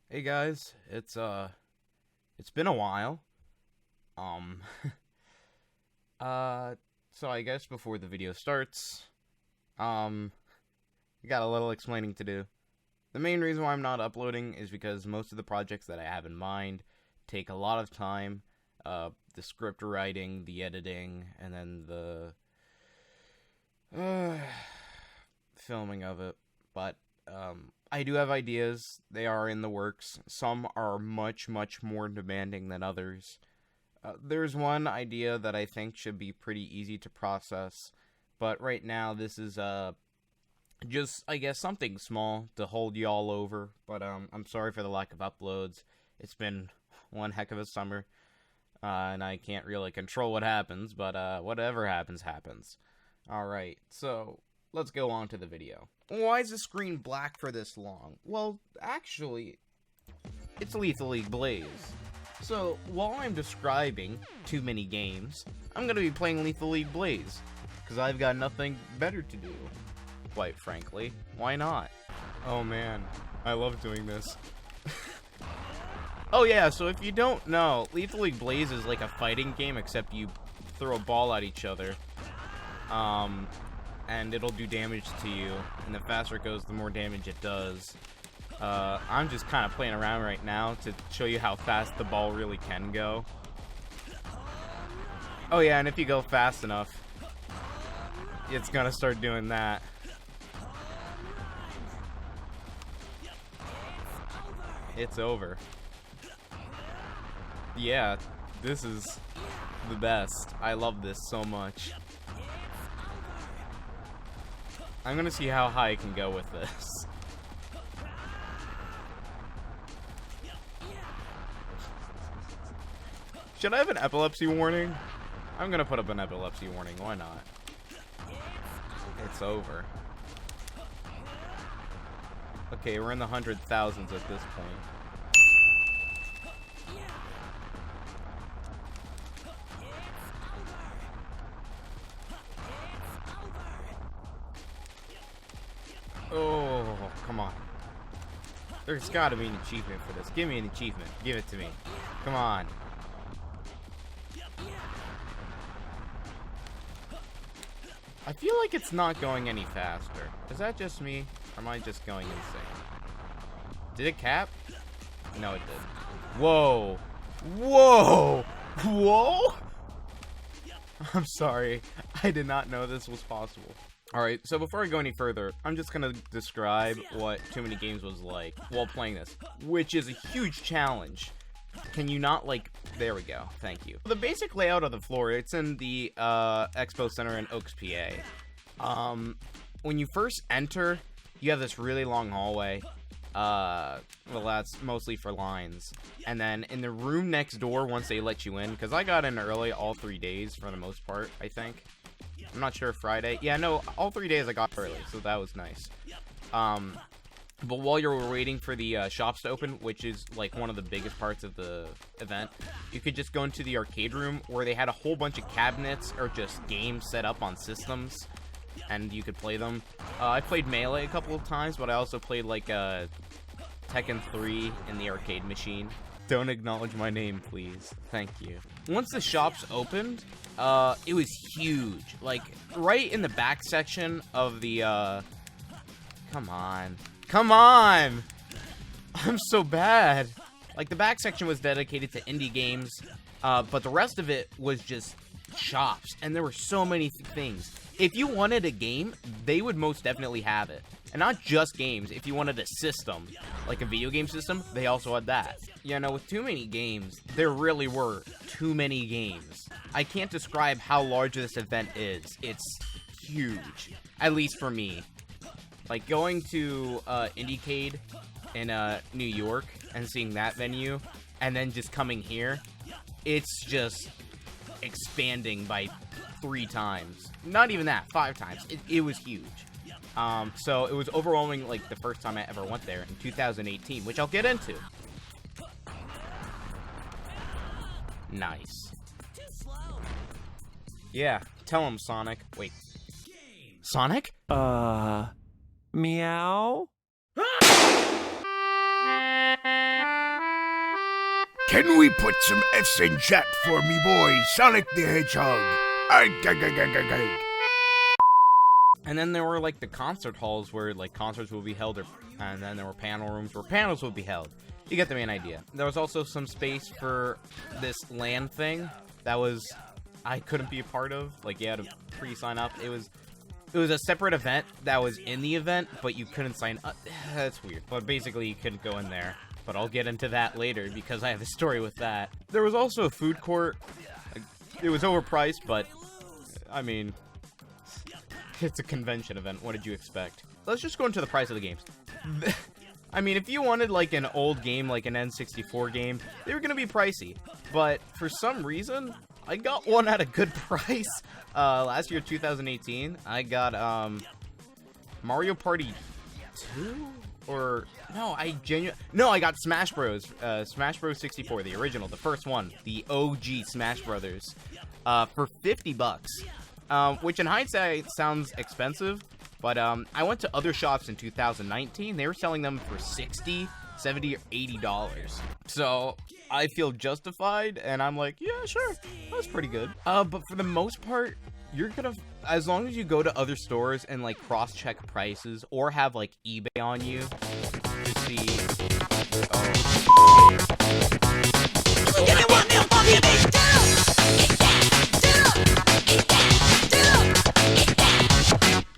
Hey guys, it's been a while. Um so I guess before the video starts, um I got a little explaining to do. The main reason why I'm not uploading is because most of the projects that I have in mind take a lot of time. The script writing, the editing, and then the filming of it. But I do have ideas. They are in the works. Some are much, much more demanding than others. There's one idea that I think should be pretty easy to process, but right now this is just, I guess, something small to hold y'all over. But I'm sorry for the lack of uploads. It's been one heck of a summer, and I can't really control what happens, but whatever happens, happens. Alright, so let's go on to the video. Why is the screen black for this long? Well, actually, it's Lethal League Blaze. So, while I'm describing Too Many Games, I'm gonna be playing Lethal League Blaze, because I've got nothing better to do, quite frankly. Why not? Oh man, I love doing this. Oh yeah, so if you don't know, Lethal League Blaze is like a fighting game, except you throw a ball at each other. And it'll do damage to you, and the faster it goes, the more damage it does. I'm just kind of playing around right now to show you how fast the ball really can go. Oh yeah, and if you go fast enough, it's gonna start doing that. It's over. Yeah, this is the best. I love this so much. I'm gonna see how high I can go with this. Should I have an epilepsy warning? I'm gonna put up an epilepsy warning, why not? It's over. Okay, we're in the 100,000s at this point. Oh, come on. There's gotta be an achievement for this. Give me an achievement. Give it to me. Come on. I feel like it's not going any faster. Is that just me? Or am I just going insane? Did it cap? No, it did. Whoa. Whoa. Whoa? I'm sorry. I did not know this was possible. Alright, so before I go any further, I'm just gonna describe what Too Many Games was like while playing this, which is a huge challenge. Can you not, like, there we go, thank you. The basic layout of the floor, it's in the Expo Center in Oaks, PA. When you first enter, you have this really long hallway. Well, that's mostly for lines. And then in the room next door, once they let you in, because I got in early all 3 days for the most part, I think. I'm not sure Friday. Yeah, no, all 3 days I got early, so that was nice. But while you were waiting for the shops to open, which is like one of the biggest parts of the event, you could just go into the arcade room where they had a whole bunch of cabinets or just games set up on systems, and you could play them. I played Melee a couple of times, but I also played like Tekken 3 in the arcade machine. Don't acknowledge my name, please. Thank you. Once the shops opened, it was huge. Like, right in the back section of the, Come on. Come on! I'm so bad. Like, the back section was dedicated to indie games, but the rest of it was just shops. And there were so many things. If you wanted a game, they would most definitely have it. And not just games. If you wanted a system, like a video game system, they also had that. You know, with Too Many Games, there really were too many games. I can't describe how large this event is. It's huge. At least for me. Like, going to Indiecade in New York and seeing that venue, and then just coming here, it's just expanding by 3 times. Not even that, 5 times. It was huge. So it was overwhelming, like, the first time I ever went there in 2018, which I'll get into. Nice. Yeah, tell him, Sonic. Wait. Sonic? Meow? Can we put some F's in chat for me boy, Sonic the Hedgehog? And then there were like the concert halls where like concerts would be held, and then there were panel rooms where panels would be held. You get the main idea. There was also some space for this LAN thing that I couldn't be a part of. Like, you had to pre-sign up. It was a separate event that was in the event, but you couldn't sign up. That's weird. But basically, you couldn't go in there. But I'll get into that later because I have a story with that. There was also a food court. It was overpriced, but I mean, it's a convention event. What did you expect? Let's just go into the price of the games. I mean, if you wanted like an old game, like an N64 game, they were gonna be pricey. But for some reason, I got one at a good price. Last year, 2018, I got Mario Party 2? Or no, I got Smash Bros. Smash Bros. 64, the original, the first one, the OG Smash Brothers, for $50. Which in hindsight sounds expensive, but I went to other shops in 2019. They were selling them for $60, $70, or $80. So I feel justified, and I'm like, yeah, sure, that's pretty good. But for the most part, you're gonna, as long as you go to other stores and like cross-check prices or have like eBay on you to see.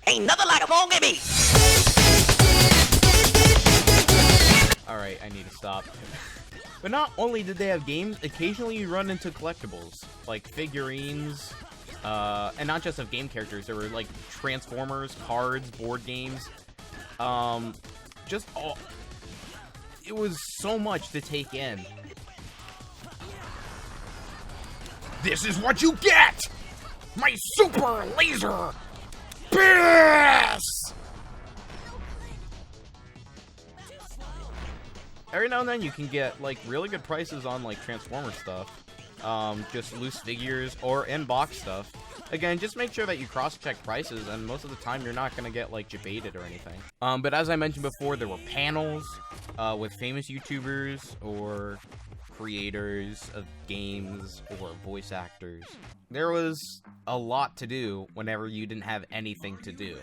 Ain't nothing like a phone, baby. All right, I need to stop. But not only did they have games, occasionally you run into collectibles like figurines. And not just of game characters, there were like Transformers, cards, board games, just all, it was so much to take in. This is what you get! My super laser BIS! Every now and then you can get like really good prices on like Transformer stuff. Just loose figures or in-box stuff. Again, just make sure that you cross-check prices, and most of the time you're not gonna get like debated or anything. But as I mentioned before, there were panels with famous YouTubers or creators of games or voice actors. There was a lot to do whenever you didn't have anything to do.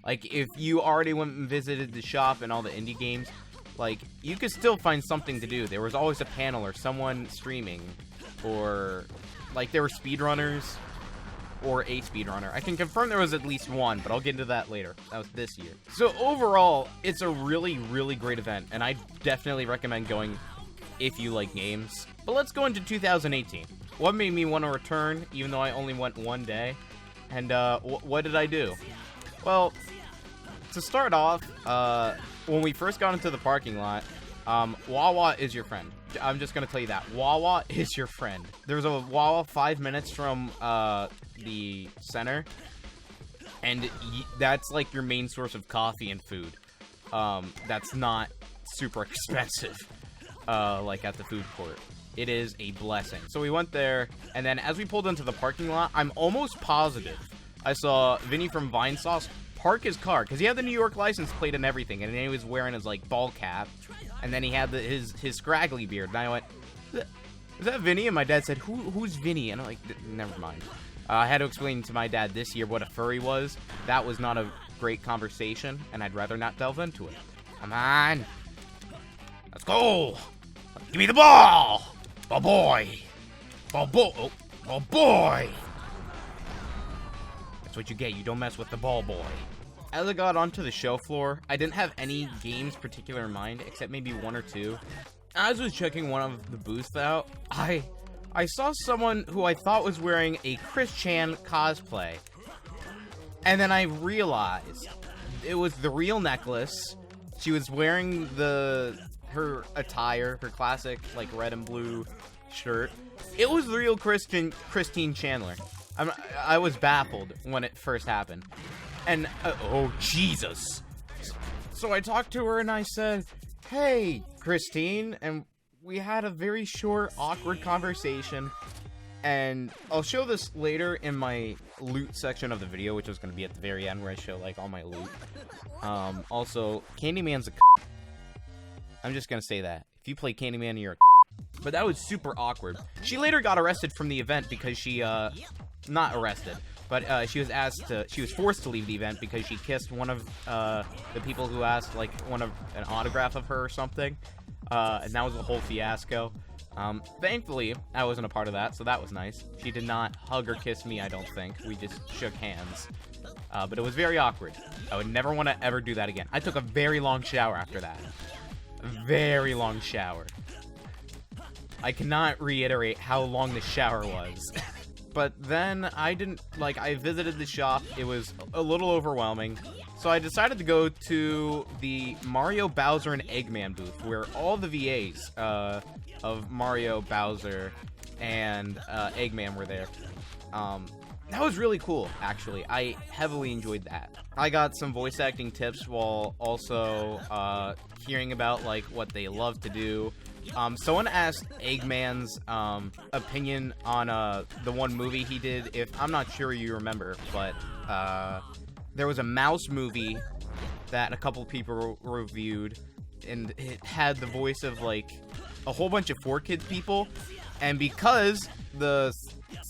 Like, if you already went and visited the shop and all the indie games, like, you could still find something to do. There was always a panel or someone streaming. Or, like, there were speedrunners, or a speedrunner. I can confirm there was at least one, but I'll get into that later. That was this year. So overall, it's a really, really great event, and I definitely recommend going if you like games. But let's go into 2018. What made me want to return, even though I only went one day? And, what did I do? Well, to start off, when we first got into the parking lot, Wawa is your friend. I'm just gonna tell you that. Wawa is your friend. There's a Wawa 5 minutes from the center, and that's like your main source of coffee and food. That's not super expensive, like at the food court. It is a blessing. So we went there, and then as we pulled into the parking lot, I'm almost positive I saw Vinny from Vine Sauce park his car, because he had the New York license plate and everything, and then he was wearing his like ball cap, and then he had his scraggly beard, and I went, is that Vinny? And my dad said, who's Vinny? And I'm like, never mind. I had to explain to my dad this year what a furry was. That was not a great conversation, and I'd rather not delve into it. Come on, let's go. Give me the ball. Ball boy. Ball boy. Oh, ball boy. That's what you get. You don't mess with the ball boy. As I got onto the show floor, I didn't have any games particular in mind, except maybe one or two. As I was checking one of the booths out, I saw someone who I thought was wearing a Chris Chan cosplay. And then I realized it was the real necklace. She was wearing her attire, her classic like red and blue shirt. It was the real Christine Chandler. I was baffled when it first happened. And, oh, Jesus. So I talked to her and I said, hey, Christine. And we had a very short, awkward conversation. And I'll show this later in my loot section of the video, which is going to be at the very end where I show, like, all my loot. Also, Candyman's a I'm just going to say that. If you play Candyman, you're a But that was super awkward. She later got arrested from the event because she, not arrested, but she was forced to leave the event because she kissed one of the people who asked, like, an autograph of her or something. And that was a whole fiasco. Thankfully, I wasn't a part of that, so that was nice. She did not hug or kiss me, I don't think. We just shook hands. But it was very awkward. I would never want to ever do that again. I took a very long shower after that. A very long shower. I cannot reiterate how long the shower was. But then I visited the shop. It was a little overwhelming. So I decided to go to the Mario, Bowser, and Eggman booth, where all the VAs of Mario, Bowser, and Eggman were there. That was really cool, actually. I heavily enjoyed that. I got some voice acting tips while also hearing about, like, what they love to do. Someone asked Eggman's opinion on the one movie he did. I'm not sure you remember, but there was a mouse movie that a couple people reviewed, and it had the voice of, like, a whole bunch of 4Kids people. And because the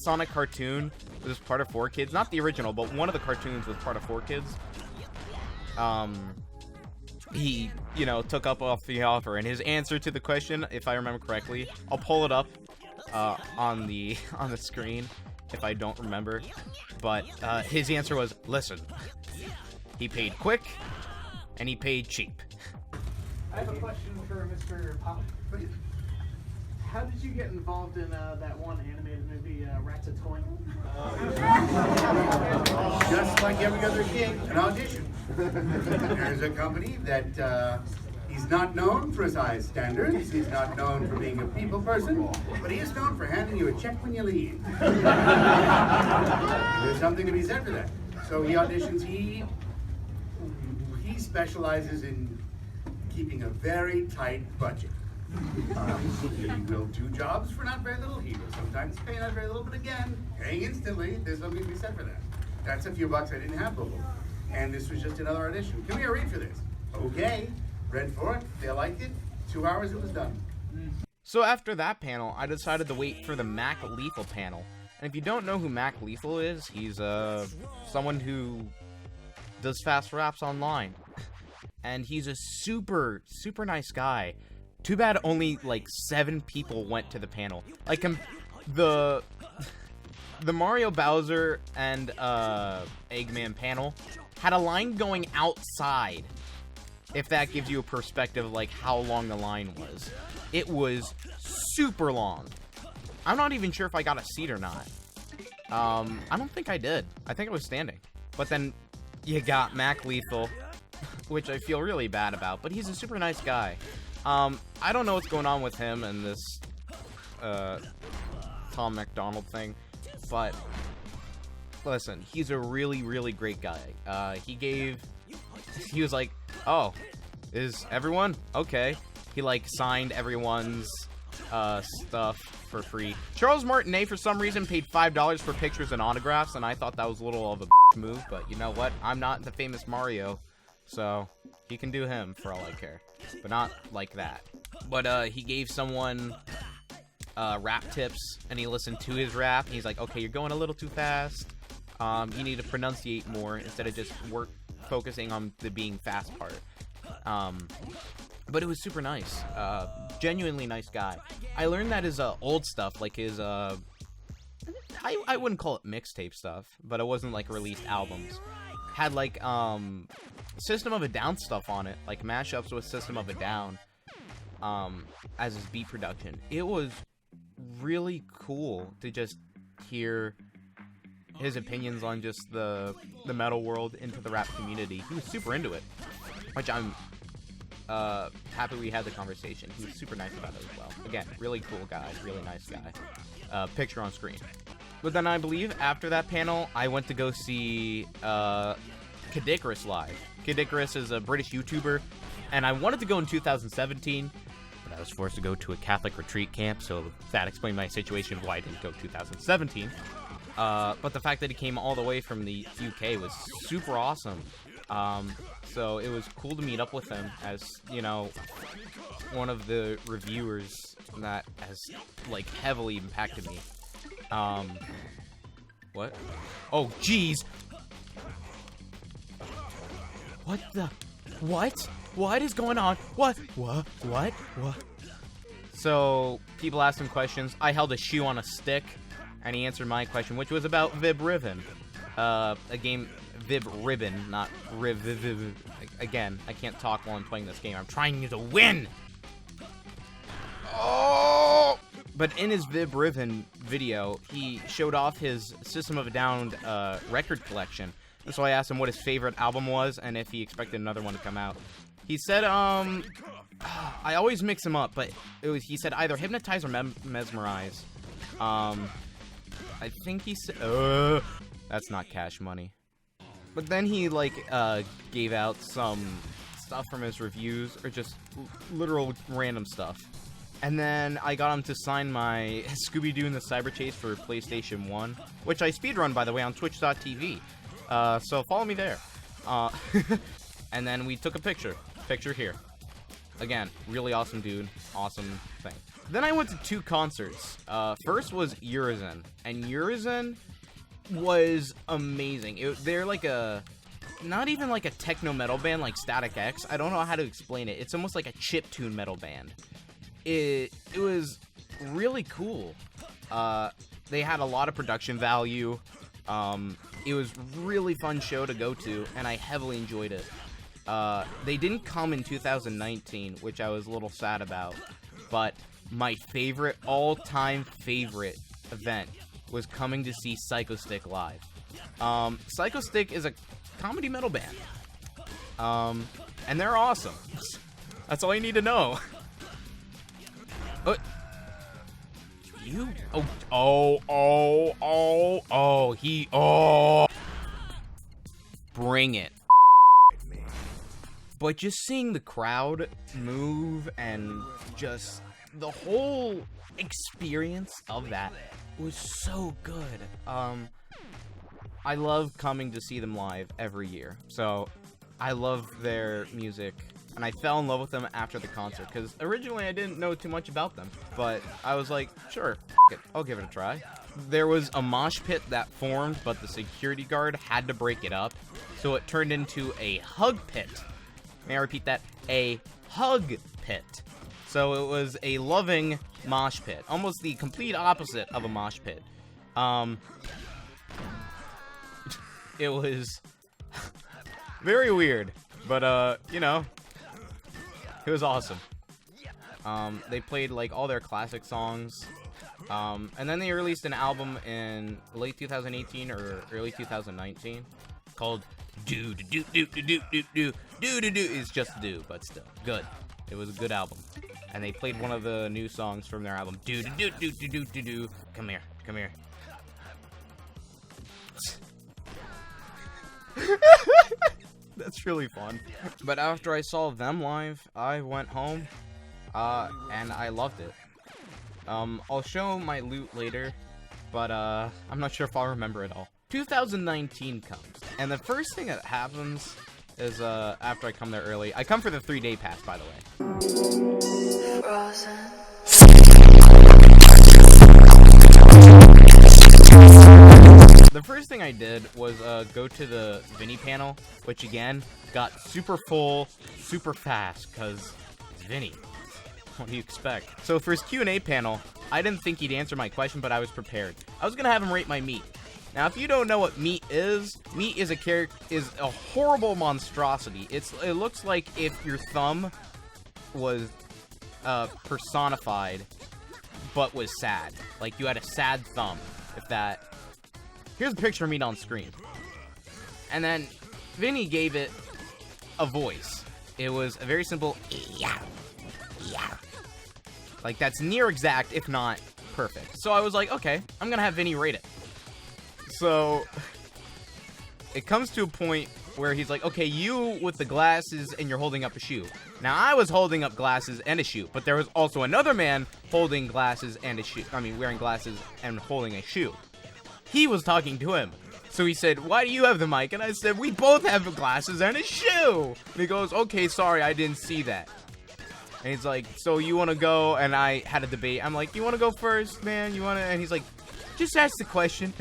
Sonic cartoon was part of 4Kids, not the original, but one of the cartoons was part of 4Kids, he, took up off the offer, and his answer to the question, if I remember correctly, I'll pull it up on the screen if I don't remember, but his answer was, listen, he paid quick, and he paid cheap. I have a question for Mr. Pop. How did you get involved in that one animated movie, Ratatouille? Just like every other gig, an audition. There's a company that he's not known for his high standards. He's not known for being a people person, but he is known for handing you a check when you leave. There's something to be said for that. So he auditions. He specializes in keeping a very tight budget. He will do jobs for not very little. He will sometimes pay not very little, but again, paying instantly. There's something to be said for that. That's a few bucks I didn't have before. And this was just another audition. Give me a read for this. Okay. Read for it. They liked it. 2 hours, it was done. So after that panel, I decided to wait for the Mac Lethal panel. And if you don't know who Mac Lethal is, he's someone who does fast raps online. And he's a super, super nice guy. Too bad only, like, 7 people went to the panel. Like, the Mario, Bowser, and Eggman panel had a line going outside, if that gives you a perspective of, like, how long the line was. It was super long. I'm not even sure if I got a seat or not. I don't think I did. I think I was standing. But then you got Mac Lethal, which I feel really bad about, but he's a super nice guy. I don't know what's going on with him and this, Tom McDonald thing, but, listen, he's a really, really great guy. He was like, oh, is everyone? Okay. He, like, signed everyone's, stuff for free. Charles Martinet, for some reason, paid $5 for pictures and autographs, and I thought that was a little of a move, but you know what? I'm not the famous Mario, so he can do him for all I care. But not like that. But he gave someone rap tips, and he listened to his rap, and he's like, okay, you're going a little too fast. You need to pronunciate more instead of just focusing on the being fast part. But it was super nice. Genuinely nice guy. I learned that his old stuff, like his I wouldn't call it mixtape stuff, but it wasn't like released albums, had like System of a Down stuff on it, like mashups with System of a Down, as his beat production. It was really cool to just hear his opinions on just the metal world into the rap community. He was super into it, which I'm happy we had the conversation. He was super nice about it as well. Again, really cool guy, really nice guy. Picture on screen. But then I believe after that panel, I went to go see Kid live. Kid is a British YouTuber, and I wanted to go in 2017, but I was forced to go to a Catholic retreat camp, so that explained my situation of why I didn't go 2017. But the fact that he came all the way from the UK was super awesome. So it was cool to meet up with him, as, you know, one of the reviewers that has, like, heavily impacted me. What? Oh, jeez! What the? What? What is going on? What? What? So, people asked him questions. I held a shoe on a stick, and he answered my question, which was about Vib Ribbon. A game, Vib Ribbon, not Riv. Again, I can't talk while I'm playing this game. I'm trying to win! Oh! But in his Vib Ribbon video, he showed off his System of a Down record collection. And so I asked him what his favorite album was, and if he expected another one to come out. He said, I always mix them up, but he said either Hypnotize or Mesmerize. I think he said, that's not Cash Money. But then he, like, gave out some stuff from his reviews, or just literal random stuff. And then I got him to sign my Scooby-Doo and the Cyber Chase for PlayStation 1, which I speedrun, by the way, on Twitch.tv. So follow me there. And then we took a picture. Picture here. Again, really awesome dude. Awesome thing. Then I went to 2 concerts. First was Urizen. And Urizen was amazing. They're like a... Not even like a techno metal band like Static X. I don't know how to explain it. It's almost like a chiptune metal band. It was really cool. They had a lot of production value. It was really fun show to go to, and I heavily enjoyed it. They didn't come in 2019, which I was a little sad about, but my favorite, all-time favorite event was coming to see Psychostick live. Psychostick is a comedy metal band, and they're awesome. That's all you need to know. Bring it. But just seeing the crowd move and just the whole experience of that was so good. I love coming to see them live every year. So I love their music. And I fell in love with them after the concert, because originally I didn't know too much about them, but I was like, sure, it, I'll give it a try. There was a mosh pit that formed, but the security guard had to break it up, so it turned into a hug pit. May I repeat that? A hug pit. So it was a loving mosh pit, almost the complete opposite of a mosh pit. It was very weird, but you know, it was awesome. They played like all their classic songs, and then they released an album in late 2018 or early 2019 called Do Do Do Do Do Do Do Do Do Do Do. It's just Do, but still good. It was a good album, and they played one of the new songs from their album. Do Do Do Do Do Do Do Do. Come here, come here. That's really fun. But after I saw them live, I went home, and I loved it. I'll show my loot later, but I'm not sure if I'll remember it all. 2019 comes, and the first thing that happens is after I come there early. I come for the 3-day pass, by the way. The first thing I did was go to the Vinny panel, which again got super full, super fast, because it's Vinny. What do you expect? So for his Q&A panel, I didn't think he'd answer my question, but I was prepared. I was gonna have him rate my meat. Now, if you don't know what meat is a horrible monstrosity. It looks like if your thumb was personified, but was sad. Like you had a sad thumb. If that. Here's a picture of meat on screen. And then Vinny gave it a voice. It was a very simple yeah. Like that's near exact, if not perfect. So I was like, okay, I'm gonna have Vinny rate it. So it comes to a point where he's like, okay, you with the glasses and you're holding up a shoe. Now I was holding up glasses and a shoe, but there was also another man holding glasses and a shoe. I mean, wearing glasses and holding a shoe. He was talking to him. So he said, why do you have the mic? And I said, we both have glasses and a shoe. And he goes, okay, sorry, I didn't see that. And he's like, so you want to go? And I had a debate. I'm like, you want to go first, man? You want to? And he's like, just ask the question.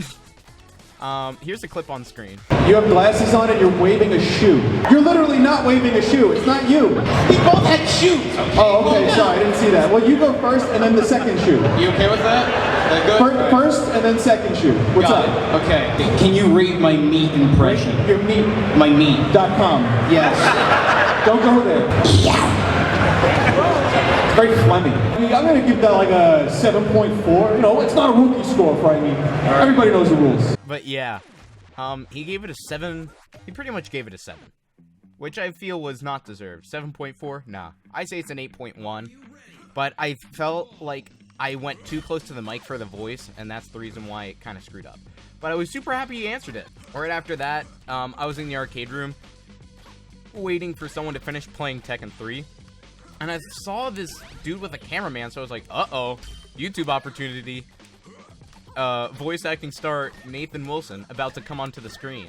Here's the clip on screen. You have glasses on and you're waving a shoe. You're literally not waving a shoe. It's not you. We both had shoes. Okay? Oh, okay. Sorry, I didn't see that. Well, you go first and then the second shoe. You okay with that? That good? First and then second shoe. What's Got up? it. Okay. Can you rate my meat impression? Your meat. My meat. .com. Yes. Don't go there. It's very phlegmy. I mean, I'm going to give that like a 7.4. You know, it's not a rookie score for I mean. Everybody knows the rules. But yeah, he gave it a 7. He pretty much gave it a 7, which I feel was not deserved. 7.4? Nah. I say it's an 8.1, but I felt like I went too close to the mic for the voice, and that's the reason why it kind of screwed up. But I was super happy he answered it. Right after that, I was in the arcade room waiting for someone to finish playing Tekken 3. And I saw this dude with a cameraman, so I was like, uh-oh, YouTube opportunity. Voice acting star Nathan Wilson about to come onto the screen.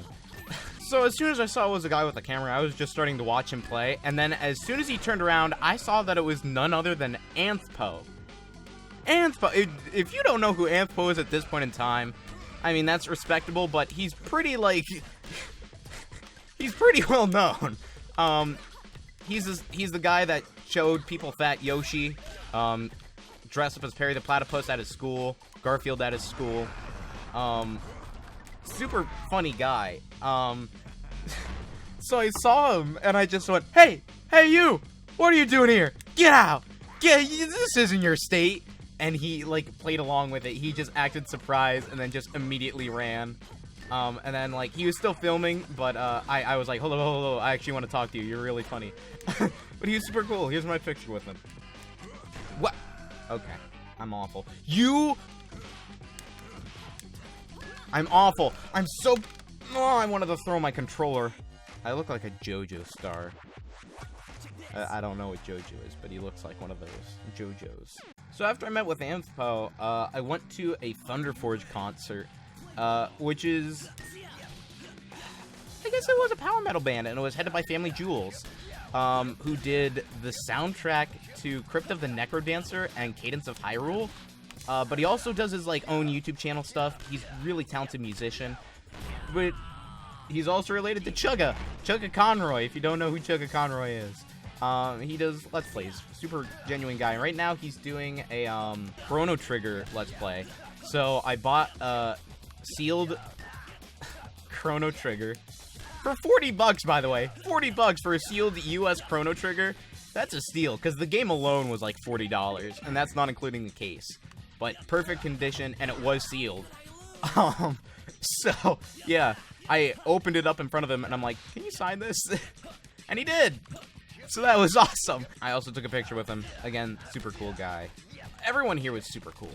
So as soon as I saw it was a guy with a camera, I was just starting to watch him play. And then as soon as he turned around, I saw that it was none other than Anthpo. Anthpo, if you don't know who Anthpo is at this point in time, I mean, that's respectable, but he's pretty, like, he's pretty well known. He's the guy that showed people Fat Yoshi, dressed up as Perry the Platypus at his school, Garfield at his school. Super funny guy. So I saw him, and I just went, hey you! What are you doing here? Get out! This isn't your state! And he, like, played along with it. He just acted surprised, and then just immediately ran. And then, like, he was still filming, but, I was like, hello, I actually want to talk to you. You're really funny. But he was super cool. Here's my picture with him. What? Okay. I'm awful. I'm awful. I'm so... Oh, I wanted to throw my controller. I look like a JoJo star. I don't know what JoJo is, but he looks like one of those JoJos. So after I met with Anthpo, I went to a Thunder Forge concert, which is... I guess it was a power metal band, and it was headed by Family Jewels, who did the soundtrack to Crypt of the Necrodancer and Cadence of Hyrule. But he also does his, like, own YouTube channel stuff. He's a really talented musician. But he's also related to Chugga Conroy, if you don't know who Chugga Conroy is. He does Let's Plays. Super genuine guy. Right now, he's doing a, Chrono Trigger Let's Play. So, I bought a sealed Chrono Trigger for $40, by the way. $40 for a sealed US Chrono Trigger. That's a steal, because the game alone was like $40, and that's not including the case. But perfect condition, and it was sealed. So, yeah, I opened it up in front of him, and I'm like, can you sign this? And he did! So that was awesome. I also took a picture with him. Again, super cool guy. Everyone here was super cool.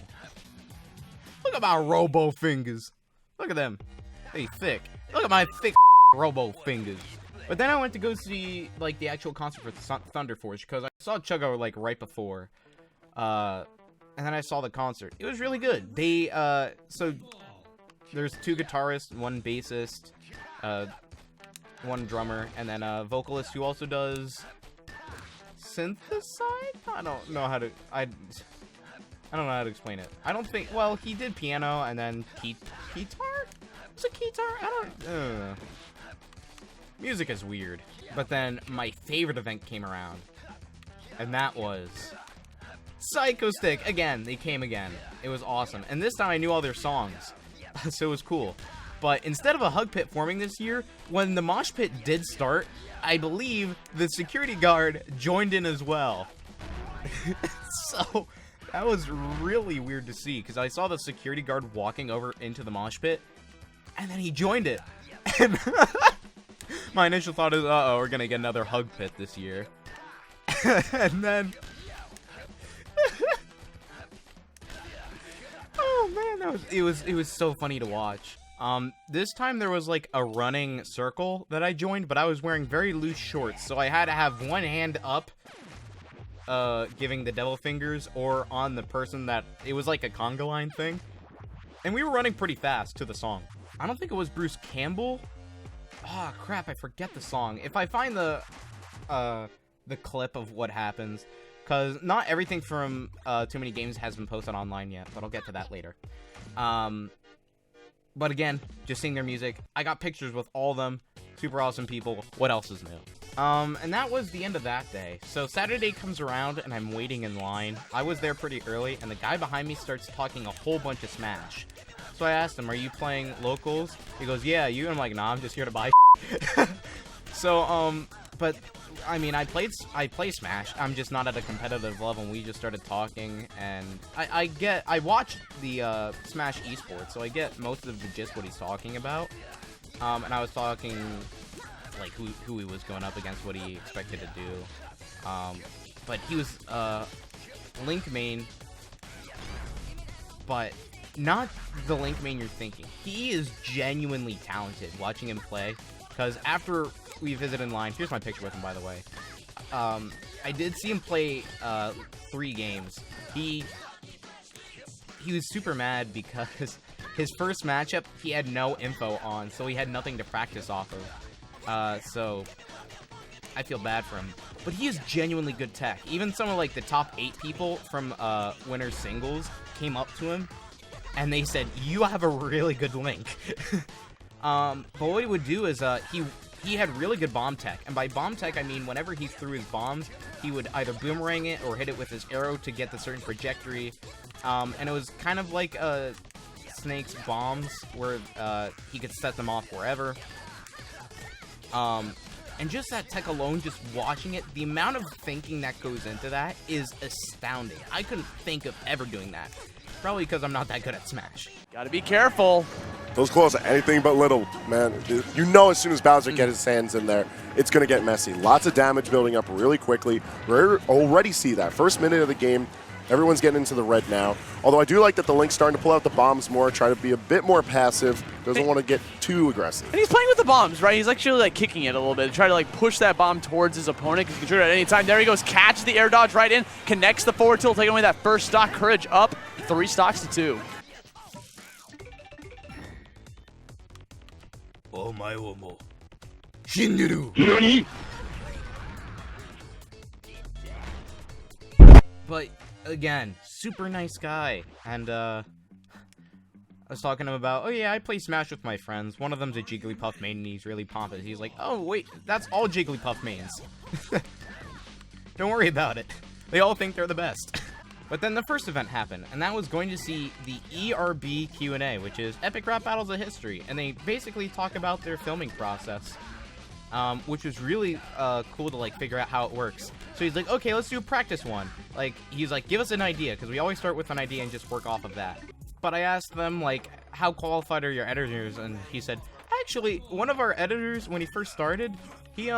Look at my robo fingers. Look at them. They thick. Look at my thick robo fingers. But then I went to go see, like, the actual concert for Thunder Forge, because I saw Chugga, like, right before. And then I saw the concert. It was really good. They, so, there's 2 guitarists, 1 bassist, 1 drummer, and then a vocalist who also does synthesize? I don't know how to, I don't know how to explain it. I don't think, well, he did piano, and then guitar? Was it guitar? I don't, music is weird. But then my favorite event came around, and that was Psycho Stick. Again, they came again. It was awesome. And this time I knew all their songs, so it was cool. But instead of a hug pit forming this year, when the mosh pit did start, I believe the security guard joined in as well. So that was really weird to see, because I saw the security guard walking over into the mosh pit, and then he joined it. And my initial thought is, uh-oh, we're gonna get another hug pit this year. And then... oh man, it was so funny to watch. This time there was like a running circle that I joined, but I was wearing very loose shorts, so I had to have one hand up, giving the devil fingers, or on the person that, it was like a conga line thing. And we were running pretty fast to the song. I don't think it was Bruce Campbell. Ah, crap, I forget the song. If I find the clip of what happens, because not everything from TooManyGames has been posted online yet, but I'll get to that later. But again, just seeing their music. I got pictures with all of them. Super awesome people. What else is new? And that was the end of that day. So Saturday comes around, and I'm waiting in line. I was there pretty early, and the guy behind me starts talking a whole bunch of Smash. So I asked him, are you playing locals? He goes, yeah, you? And I'm like, nah, I'm just here to buy So, but, I mean, I play Smash. I'm just not at a competitive level, and we just started talking, and I watched the, Smash esports, so I get most of the gist what he's talking about. And I was talking, like, who he was going up against, what he expected to do. But he was, Link main, but not the Link main you're thinking. He is genuinely talented, watching him play, because after we visited in line, here's my picture with him, by the way. I did see him play 3 games. He was super mad because his first matchup he had no info on, so he had nothing to practice off of. So I feel bad for him, but he is genuinely good tech. Even some of like the top 8 people from winter singles came up to him, and they said, "You have a really good Link." But what he would do is he had really good bomb tech, and by bomb tech I mean whenever he threw his bombs, he would either boomerang it or hit it with his arrow to get the certain trajectory. And it was kind of like Snake's bombs, where he could set them off wherever. And just that tech alone, just watching it, the amount of thinking that goes into that is astounding. I couldn't think of ever doing that. Probably because I'm not that good at Smash. Gotta be careful. Those claws are anything but little, man. You know as soon as Bowser gets his hands in there, it's going to get messy. Lots of damage building up really quickly. We already see that. First minute of the game, everyone's getting into the red now. Although I do like that the Link's starting to pull out the bombs more, try to be a bit more passive, doesn't want to get too aggressive. And he's playing with the bombs, right? He's actually like kicking it a little bit, try to like push that bomb towards his opponent, because he can shoot it at any time. There he goes, catches the air dodge right in, connects the forward tilt, taking away that first stock. Courage up, 3 stocks to 2. Oh my omo. Shinderu. But again, super nice guy, and I was talking to him about, oh yeah, I play Smash with my friends. One of them's a Jigglypuff main, and he's really pompous. He's like, oh wait, that's all Jigglypuff mains. Don't worry about it. They all think they're the best. But then the first event happened, and that was going to see the ERB Q&A, which is Epic Rap Battles of History, and they basically talk about their filming process, which was really cool to like figure out how it works. So he's like, okay, let's do a practice one. Like, he's like, give us an idea, because we always start with an idea and just work off of that. But I asked them, like, how qualified are your editors? And he said, actually, one of our editors, when he first started, he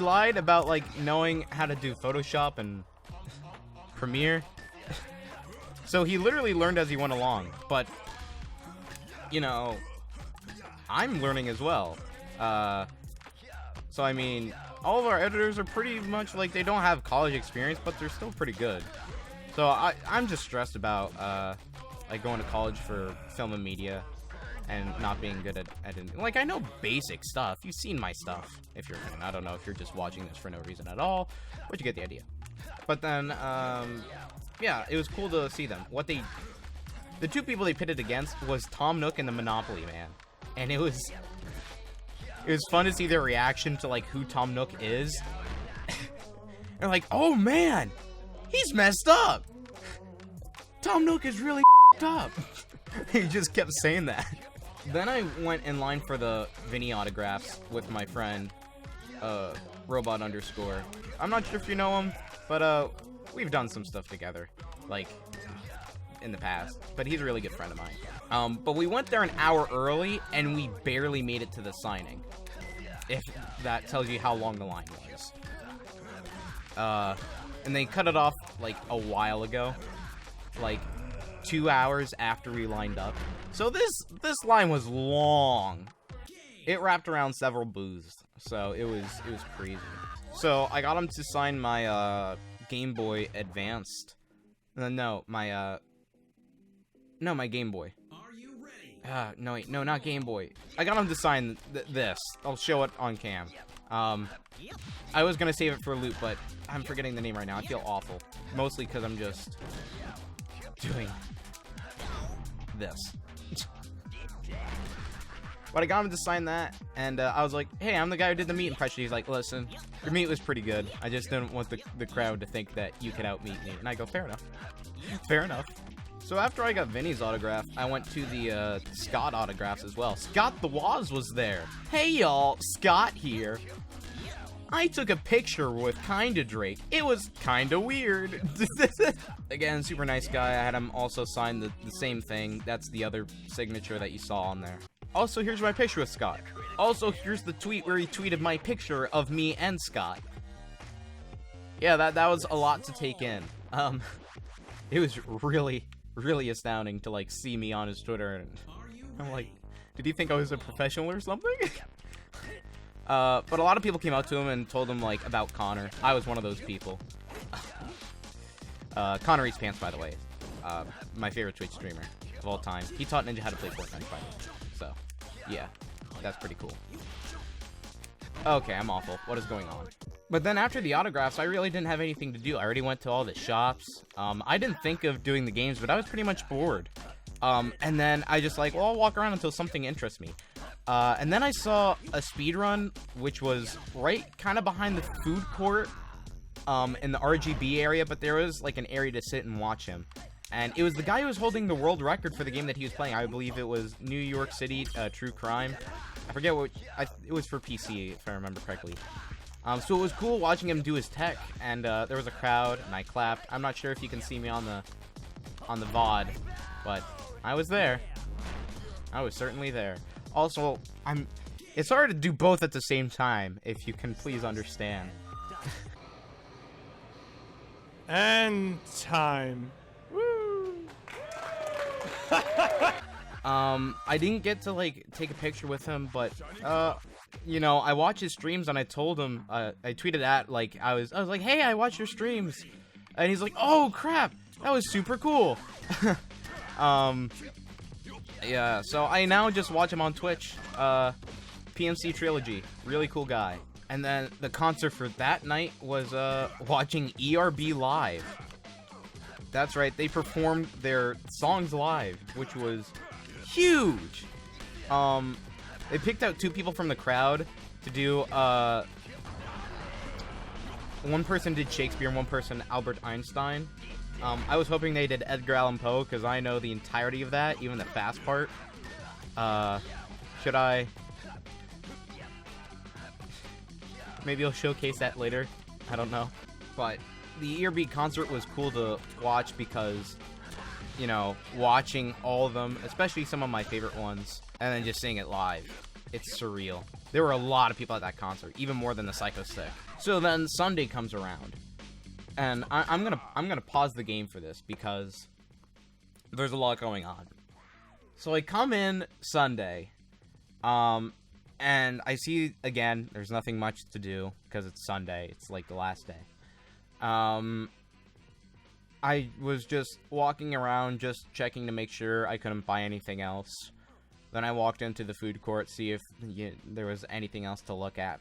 lied about, like, knowing how to do Photoshop and Premiere. So he literally learned as he went along. But, you know, I'm learning as well. So, I mean, all of our editors are pretty much, like, they don't have college experience, but they're still pretty good. So I'm just stressed about, like, going to college for film and media and not being good at editing. Like, I know basic stuff. You've seen my stuff, if you're a fan. I don't know if you're just watching this for no reason at all, but you get the idea. But then, yeah, it was cool to see them. The 2 people they pitted against was Tom Nook and the Monopoly Man. And it was fun to see their reaction to, like, who Tom Nook is. They're like, oh man, he's messed up. Tom Nook is really up. He just kept saying that. Then I went in line for the Vinny autographs with my friend, Robot _. I'm not sure if you know him, but we've done some stuff together, like, in the past. But he's a really good friend of mine. But we went there an hour early, and we barely made it to the signing. If that tells you how long the line was. And they cut it off, like, a while ago. Like, 2 hours after we lined up. So this line was long. It wrapped around several booths. So it was crazy. So I got him to sign my Game Boy Advanced. No, my Game Boy. No, wait, no, not Game Boy. I got him to sign this. I'll show it on cam. I was gonna save it for loot, but I'm forgetting the name right now. I feel awful. Mostly because I'm just doing this. But I got him to sign that, and I was like, hey, I'm the guy who did the meat impression. He's like, listen, your meat was pretty good. I just didn't want the crowd to think that you could out-meat me. And I go, fair enough. Fair enough. So after I got Vinny's autograph, I went to the Scott autographs as well. Scott the Bois was there. Hey, y'all, Scott here. I took a picture with Kinda Drake. It was kinda weird. Again, super nice guy. I had him also sign the same thing. That's the other signature that you saw on there. Also, here's my picture with Scott. Also, here's the tweet where he tweeted my picture of me and Scott. Yeah, that was a lot to take in. It was really astounding to, like, see me on his Twitter, and I'm like, did he think I was a professional or something? But a lot of people came out to him and told him, like, about Connor. I was one of those people. Connor Eats Pants, by the way. My favorite Twitch streamer of all time. He taught Ninja how to play Fortnite, by the way. So, yeah, that's pretty cool. Okay, I'm awful. What is going on? But then after the autographs, I really didn't have anything to do. I already went to all the shops. I didn't think of doing the games, but I was pretty much bored. And then I just like, well, I'll walk around until something interests me. And then I saw a speedrun, which was right kind of behind the food court in the RGB area, but there was like an area to sit and watch him. And it was the guy who was holding the world record for the game that he was playing. I believe it was New York City True Crime. I forget what, it was for PC, if I remember correctly. So it was cool watching him do his tech, and there was a crowd, and I clapped. I'm not sure if you can see me on the VOD, but I was there. I was certainly there. Also, it's hard to do both at the same time, if you can please understand. And time. I didn't get to, like, take a picture with him, but, you know, I watch his streams, and I told him, I tweeted at, like, I was like, hey, I watch your streams, and he's like, oh, crap, that was super cool. Yeah, so I now just watch him on Twitch, PMC Trilogy, really cool guy. And then the concert for that night was, watching ERB live. That's right, they performed their songs live, which was huge. They picked out 2 people from the crowd to do, one person did Shakespeare and one person Albert Einstein. I was hoping they did Edgar Allan Poe, because I know the entirety of that, even the fast part. Should I? Maybe I'll showcase that later. I don't know. But the ERB concert was cool to watch because, you know, watching all of them, especially some of my favorite ones, and then just seeing it live. It's surreal. There were a lot of people at that concert, even more than the Psycho Stick. So then Sunday comes around, and I'm gonna pause the game for this because there's a lot going on. So I come in Sunday, and I see, again, there's nothing much to do because it's Sunday. It's like the last day. I was just walking around, just checking to make sure I couldn't buy anything else. Then I walked into the food court, see if there was anything else to look at.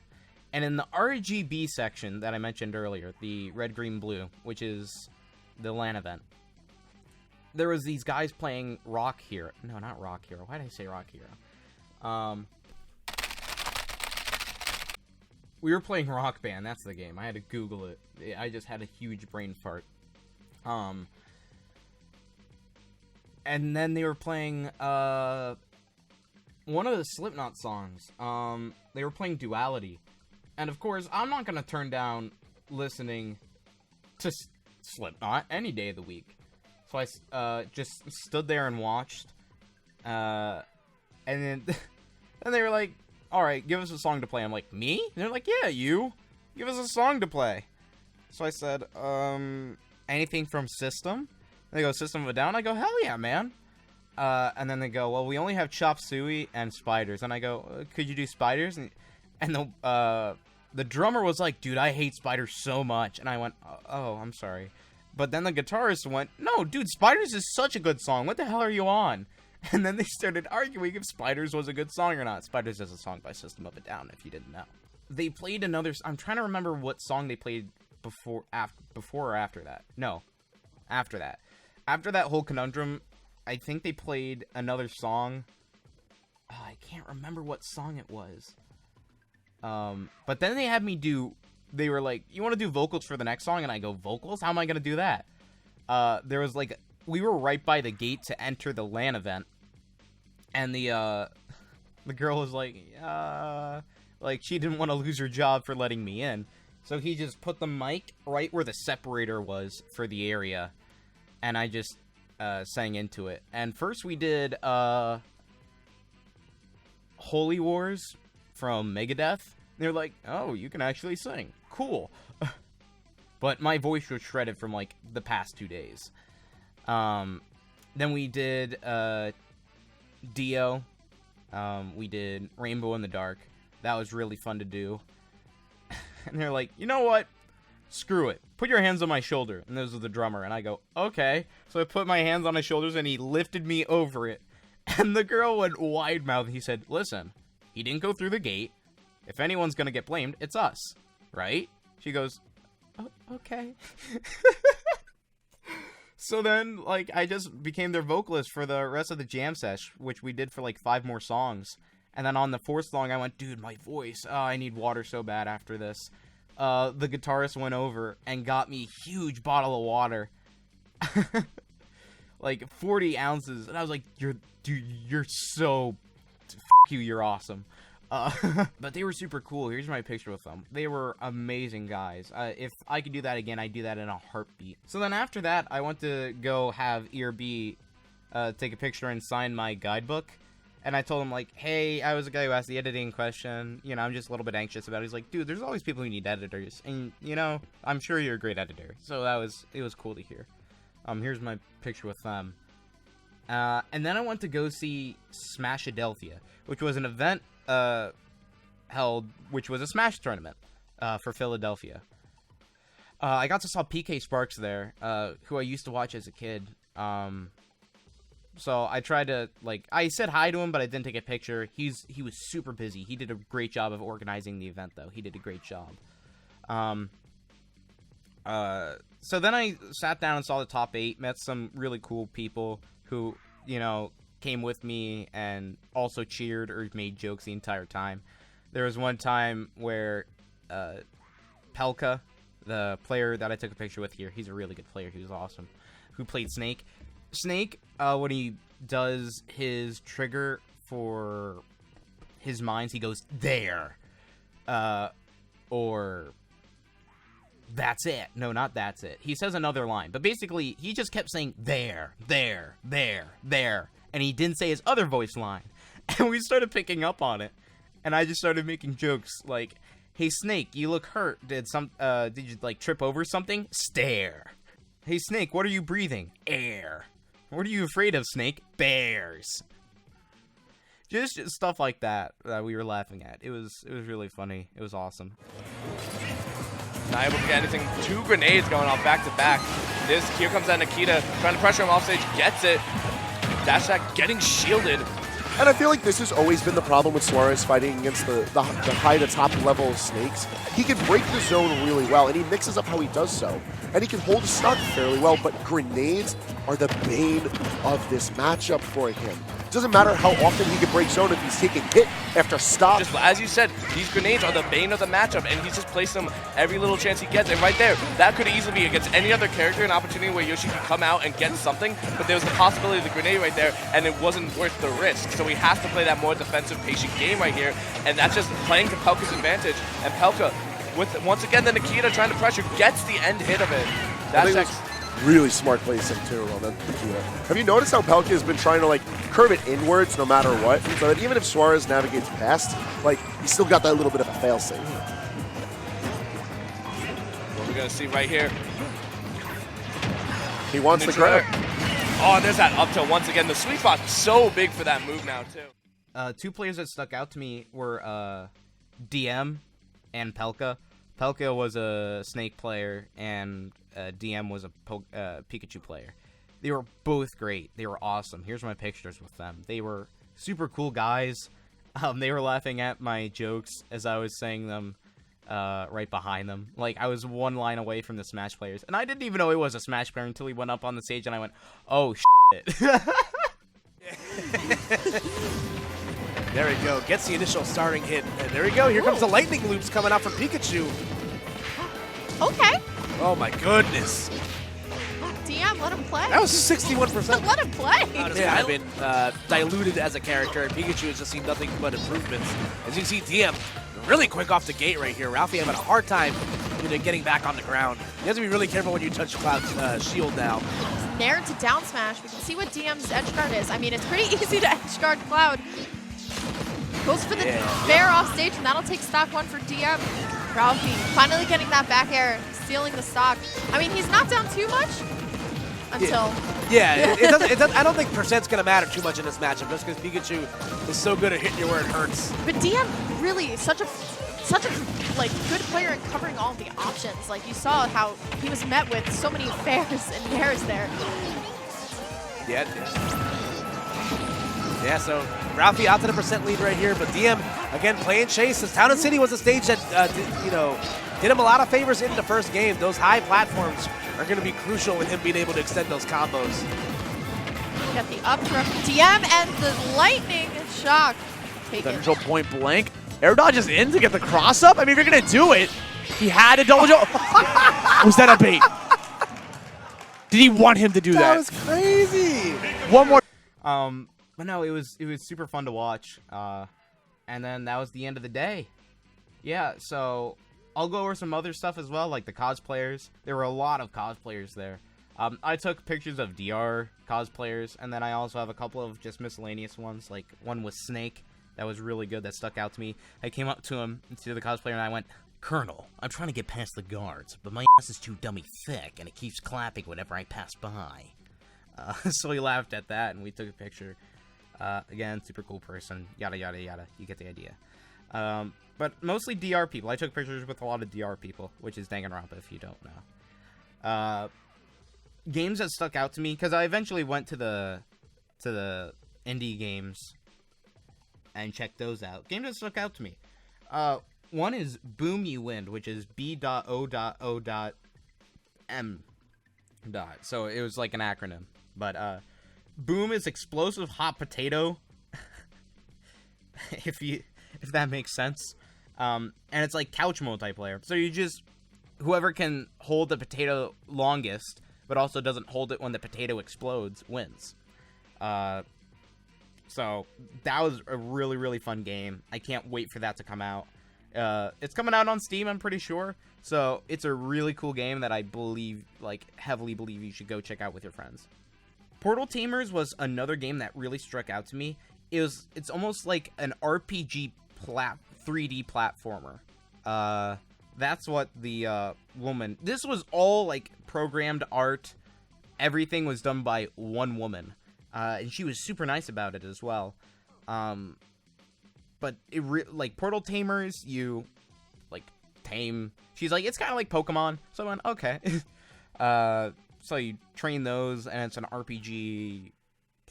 And in the RGB section that I mentioned earlier, the red, green, blue, which is the LAN event, there was these guys playing Rock Hero. No, not Rock Hero. Why did I say Rock Hero? We were playing Rock Band. That's the game. I had to Google it. I just had a huge brain fart. And then they were playing, one of the Slipknot songs. They were playing Duality. And of course, I'm not gonna turn down listening to Slipknot any day of the week. So I, just stood there and watched. And then, and they were like, alright, give us a song to play. I'm like, me? And they're like, yeah, you. Give us a song to play. So I said, anything from System? And they go, System of a Down? I go, hell yeah, man. And then they go, well, we only have Chop Suey and Spiders. And I go, could you do Spiders? And the drummer was like, dude, I hate Spiders so much. And I went, oh, I'm sorry. But then the guitarist went, no, dude, Spiders is such a good song. What the hell are you on? And then they started arguing if Spiders was a good song or not. Spiders is a song by System of a Down, if you didn't know. they played another. I'm trying to remember what song they played before or after that. No, after that. After that whole conundrum, I think they played another song. Oh, I can't remember what song it was. But then they had me do. They were like, "You want to do vocals for the next song?" And I go, "Vocals? How am I gonna do that?" There was like, we were right by the gate to enter the LAN event, and the girl was like, she didn't want to lose her job for letting me in, so he just put the mic right where the separator was for the area, and I just sang into it. And first we did Holy Wars from Megadeth. They're like, "Oh, you can actually sing. Cool." But my voice was shredded from, like, the past 2 days. Then we did Dio. We did Rainbow in the Dark. That was really fun to do. And they're like, "You know what? Screw it. Put your hands on my shoulder." And this was the drummer. And I go, "Okay." So I put my hands on his shoulders, and he lifted me over it. And the girl went wide-mouthed. He said, "Listen, he didn't go through the gate. If anyone's going to get blamed, it's us. Right?" She goes, "Oh, okay." So then, like, I just became their vocalist for the rest of the jam sesh, which we did for, like, 5 more songs. And then on the 4th song, I went, "Dude, my voice. Oh, I need water so bad after this." The guitarist went over and got me a huge bottle of water. Like, 40 ounces. And I was like, you're so... F*** you, you're awesome. But they were super cool. Here's my picture with them. They were amazing guys. If I could do that again, I'd do that in a heartbeat. So then after that, I went to go have ERB take a picture and sign my guidebook. And I told him, like, "Hey, I was the guy who asked the editing question. You know, I'm just a little bit anxious about it." He's like, "Dude, there's always people who need editors. And, you know, I'm sure you're a great editor." So it was cool to hear. Here's my picture with them. And then I went to go see Smashadelphia, which was an event held, which was a Smash tournament for Philadelphia. I got to saw PK Sparks there, who I used to watch as a kid. So I tried to, like, I said hi to him, but I didn't take a picture. He was super busy. He did a great job of organizing the event, though. He did a great job. So then I sat down and saw the top 8, met some really cool people who, you know, came with me and also cheered or made jokes the entire time. There was one time where Pelka, the player that I took a picture with here, he's a really good player, he was awesome, who played Snake. Snake, when he does his trigger for his mines, he goes, "There." Or, "That's it." No, not "that's it." He says another line. But basically, he just kept saying, "There, there, there, there." And he didn't say his other voice line. And we started picking up on it. And I just started making jokes like, "Hey, Snake, you look hurt. Did you, like, trip over something? Stare. Hey, Snake, what are you breathing? Air. What are you afraid of, Snake? Bears." Just stuff like that we were laughing at. It was really funny. It was awesome. Not able to get anything. 2 grenades going off back to back. Here comes that Nikita trying to pressure him off stage. Gets it. Dash attack getting shielded. And I feel like this has always been the problem with Suarez fighting against the high to top level Snakes. He can break the zone really well, and he mixes up how he does so. And he can hold his stock fairly well, but grenades are the bane of this matchup for him. Doesn't matter how often he can break zone if he's taking hit after stop. Just as you said, these grenades are the bane of the matchup, and he's just placed them every little chance he gets. And right there, that could easily be against any other character an opportunity where Yoshi could come out and get something, but there was the possibility of the grenade right there, and it wasn't worth the risk. So he has to play that more defensive, patient game right here, and that's just playing to Pelka's advantage. And Pelka, with once again the Nikita trying to pressure, gets the end hit of it. That's really smart placing too on the Nikita. Have you noticed how Pelka has been trying to, like, curve it inwards no matter what, so that even if Suarez navigates past, like, he's still got that little bit of a failsafe. What we're gonna see right here. He wants the credit. Oh, there's that up tilt once again. The sweet spot's so big for that move now too. 2 players that stuck out to me were DM and Pelka. Pelka was a Snake player, and DM was a Pikachu player. They were both great. They were awesome. Here's my pictures with them. They were super cool guys, They were laughing at my jokes as I was saying them right behind them. Like, I was one line away from the Smash players. And I didn't even know he was a Smash player until he went up on the stage and I went, oh, shit. There we go. Gets the initial starting hit. And there we go. Here comes the lightning loops coming out from Pikachu. Okay. Oh, my goodness. DM, let him play. That was 61%. Let him play. Yeah, I've been diluted as a character, and Pikachu has just seen nothing but improvements. As you can see, DM really quick off the gate right here. Ralphie having a hard time getting back on the ground. You have to be really careful when you touch Cloud's shield now. Nair to down smash. We can see what DM's edge guard is. I mean, it's pretty easy to edge guard Cloud. Goes for the fair off stage, and that'll take stock 1 for DM. Ralphie finally getting that back air, stealing the stock. I mean, he's not down too much until... Yeah, it doesn't, I don't think percent's going to matter too much in this matchup, just because Pikachu is so good at hitting you where it hurts. But DM really such a like good player in covering all the options. Like, you saw how he was met with so many fairs and nairs there. Yeah, so Ralphie out to the percent lead right here, but DM, again, playing chase. As Town and City was a stage that, did him a lot of favors in the first game. Those high platforms are going to be crucial in him being able to extend those combos. Got the up from DM and the lightning shock. Take it. Control point blank. Air dodge is in to get the cross up. I mean, if you're going to do it, he had a double jump. Was that a bait? Did he want him to do that? That was crazy. One more. But no, it was super fun to watch. And then that was the end of the day. Yeah, so I'll go over some other stuff as well, like the cosplayers. There were a lot of cosplayers there. I took pictures of DR cosplayers, and then I also have a couple of just miscellaneous ones, like one with Snake. That was really good. That stuck out to me. I came up to him, to the cosplayer, and I went, "Colonel, I'm trying to get past the guards, but my ass is too dummy thick, and it keeps clapping whenever I pass by." So he laughed at that, and we took a picture. Again, super cool person. Yada, yada, yada. You get the idea. But mostly DR people. I took pictures with a lot of DR people, which is Danganronpa if you don't know. Games that stuck out to me, because I eventually went to the indie games and checked those out. Games that stuck out to me. One is Boom You Win, which is B.O.O.M. So it was like an acronym. But Boom is explosive hot potato. if that makes sense. And it's like couch multiplayer. So you just, whoever can hold the potato longest, but also doesn't hold it when the potato explodes, wins. So that was a really, really fun game. I can't wait for that to come out. It's coming out on Steam, I'm pretty sure. So it's a really cool game that I believe, like, heavily believe you should go check out with your friends. Portal Tamers was another game that really struck out to me. It's almost like an RPG 3D platformer. That's what the woman... This was all, like, programmed art. Everything was done by one woman. And she was super nice about it as well. But like, Portal Tamers, you, like, tame... She's like, it's kind of like Pokemon. So I went, okay. So you train those, and it's an RPG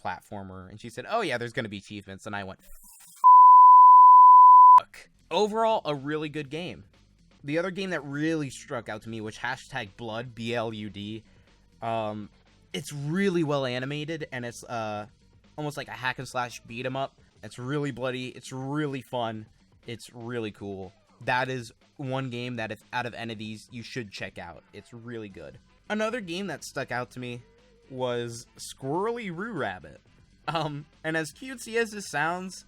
platformer. And she said, oh yeah, there's going to be achievements. And I went, fuck. Overall, a really good game. The other game that really struck out to me, which #Blood, B-L-U-D. It's really well animated, and it's almost like a hack and slash beat 'em up. It's really bloody. It's really fun. It's really cool. That is one game that, if out of any of these, you should check out. It's really good. Another game that stuck out to me was Squirrely Roo Rabbit. And as cutesy as this sounds,